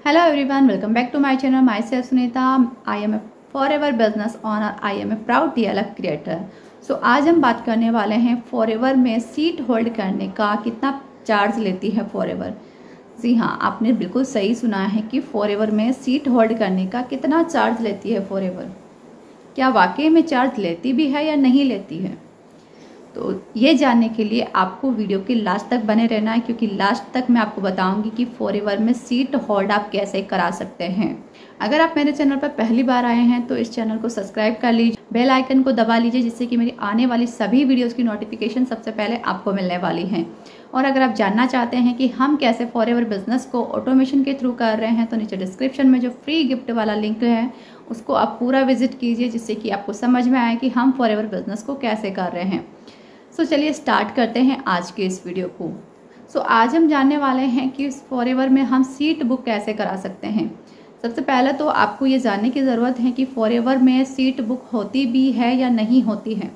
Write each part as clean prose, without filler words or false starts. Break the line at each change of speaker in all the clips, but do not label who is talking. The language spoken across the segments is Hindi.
Hello everyone, welcome back to my channel. Myself Sunita. I am a forever business owner. I am a proud DLF creator. So आज हम बात करने वाले हैं फॉरएवर में सीट होल्ड करने का कितना चार्ज लेती है फॉरएवर। जी हाँ, आपने बिल्कुल सही सुना है कि फॉरएवर में सीट होल्ड करने का कितना चार्ज लेती है फॉरएवर। क्या वाकई में चार्ज लेती भी है या नहीं लेती है, तो ये जानने के लिए आपको वीडियो के लास्ट तक बने रहना है, क्योंकि लास्ट तक मैं आपको बताऊंगी कि फॉरएवर में सीट होल्ड आप कैसे करा सकते हैं। अगर आप मेरे चैनल पर पहली बार आए हैं तो इस चैनल को सब्सक्राइब कर लीजिए, बेल आइकन को दबा लीजिए, जिससे कि मेरी आने वाली सभी वीडियोस की नोटिफिकेशन सबसे पहले आपको मिलने वाली हैं। और अगर आप जानना चाहते हैं कि हम कैसे फॉरएवर बिजनेस को ऑटोमेशन के थ्रू कर रहे हैं, तो नीचे डिस्क्रिप्शन में जो फ्री गिफ्ट वाला लिंक है उसको आप पूरा विजिट कीजिए, जिससे कि आपको समझ में आए कि हम फॉरएवर बिजनेस को कैसे कर रहे हैं। सो चलिए स्टार्ट करते हैं आज के इस वीडियो को। आज हम जानने वाले हैं कि फॉरएवर में हम सीट बुक कैसे करा सकते हैं। सबसे पहले तो आपको ये जानने की ज़रूरत है कि फॉरएवर में सीट बुक होती भी है या नहीं होती है।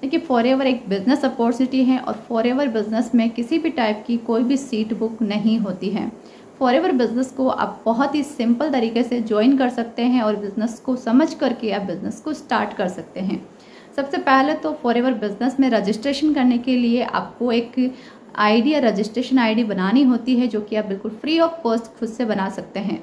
देखिए, फॉरएवर एक बिजनेस अपॉर्चुनिटी है और फॉरएवर बिजनेस में किसी भी टाइप की कोई भी सीट बुक नहीं होती है। फॉरएवर बिजनेस को आप बहुत ही सिंपल तरीके से ज्वाइन कर सकते हैं और बिजनेस को समझ करके आप बिजनेस को स्टार्ट कर सकते हैं। सबसे पहले तो फॉरएवर बिजनेस में रजिस्ट्रेशन करने के लिए आपको एक आईडी या रजिस्ट्रेशन आईडी बनानी होती है, जो कि आप बिल्कुल फ्री ऑफ कॉस्ट खुद से बना सकते हैं।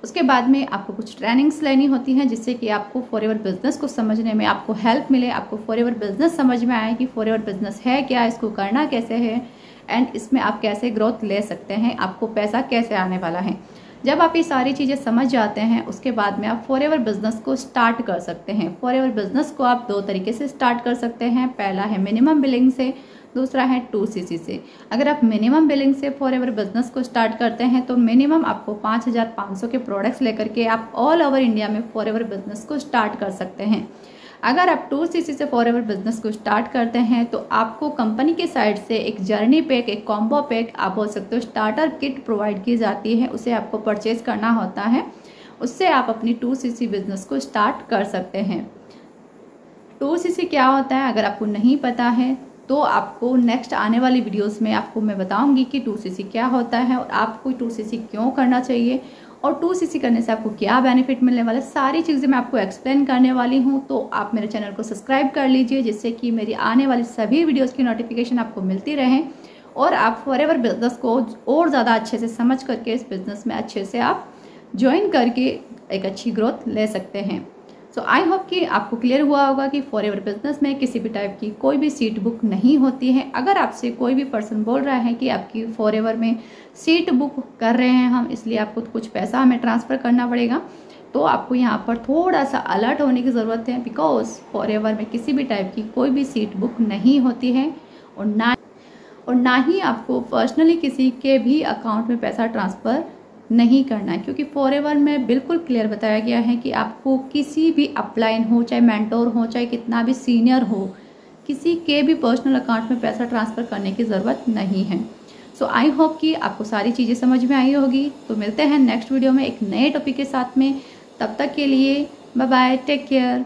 उसके बाद में आपको कुछ ट्रेनिंग्स लेनी होती हैं, जिससे कि आपको फॉरएवर बिजनेस को समझने में आपको हेल्प मिले, आपको फॉरएवर बिजनेस समझ में आए कि फॉरएवर बिजनेस है क्या, इसको करना कैसे है एंड इसमें आप कैसे ग्रोथ ले सकते हैं, आपको पैसा कैसे आने वाला है। जब आप ये सारी चीज़ें समझ जाते हैं, उसके बाद में आप फॉरएवर बिजनेस को स्टार्ट कर सकते हैं। फॉरएवर बिजनेस को आप दो तरीके से स्टार्ट कर सकते हैं। पहला है मिनिमम बिलिंग से, दूसरा है 2cc से। अगर आप मिनिमम बिलिंग से फॉरएवर बिजनेस को स्टार्ट करते हैं तो मिनिमम आपको 5500 के प्रोडक्ट्स लेकर के आप ऑल ओवर इंडिया में फॉरएवर बिजनेस को स्टार्ट कर सकते हैं। अगर आप 2cc से फॉरएवर बिजनेस को स्टार्ट करते हैं तो आपको कंपनी के साइड से एक जर्नी पैक, एक कॉम्बो पैक, आप बोल सकते हो स्टार्टर किट प्रोवाइड की जाती है, उसे आपको परचेज करना होता है। उससे आप अपनी 2cc बिजनेस को स्टार्ट कर सकते हैं। 2cc क्या होता है, अगर आपको नहीं पता है तो आपको नेक्स्ट आने वाली वीडियोस में आपको मैं बताऊंगी कि 2cc क्या होता है और आपको 2cc क्यों करना चाहिए और 2cc करने से आपको क्या बेनिफिट मिलने वाला है। सारी चीज़ें मैं आपको एक्सप्लेन करने वाली हूँ, तो आप मेरे चैनल को सब्सक्राइब कर लीजिए, जिससे कि मेरी आने वाली सभी वीडियोस की नोटिफिकेशन आपको मिलती रहे और आप फॉरएवर बिजनेस को और ज़्यादा अच्छे से समझ करके इस बिज़नेस में अच्छे से आप ज्वाइन करके एक अच्छी ग्रोथ ले सकते हैं। सो आई होप कि आपको क्लियर हुआ होगा कि फॉरएवर बिजनेस में किसी भी टाइप की कोई भी सीट बुक नहीं होती है। अगर आपसे कोई भी पर्सन बोल रहा है कि आपकी फॉरएवर में सीट बुक कर रहे हैं हम, इसलिए आपको कुछ पैसा हमें ट्रांसफ़र करना पड़ेगा, तो आपको यहाँ पर थोड़ा सा अलर्ट होने की ज़रूरत है, बिकॉज फॉरएवर में किसी भी टाइप की कोई भी सीट बुक नहीं होती है और ना ही आपको पर्सनली किसी के भी अकाउंट में पैसा ट्रांसफ़र नहीं करना है, क्योंकि फॉरएवर में बिल्कुल क्लियर बताया गया है कि आपको किसी भी अपलाइन हो, चाहे मेंटोर हो, चाहे कितना भी सीनियर हो, किसी के भी पर्सनल अकाउंट में पैसा ट्रांसफ़र करने की ज़रूरत नहीं है। सो आई होप कि आपको सारी चीज़ें समझ में आई होगी। तो मिलते हैं नेक्स्ट वीडियो में एक नए टॉपिक के साथ में। तब तक के लिए बाय बाय, टेक केयर।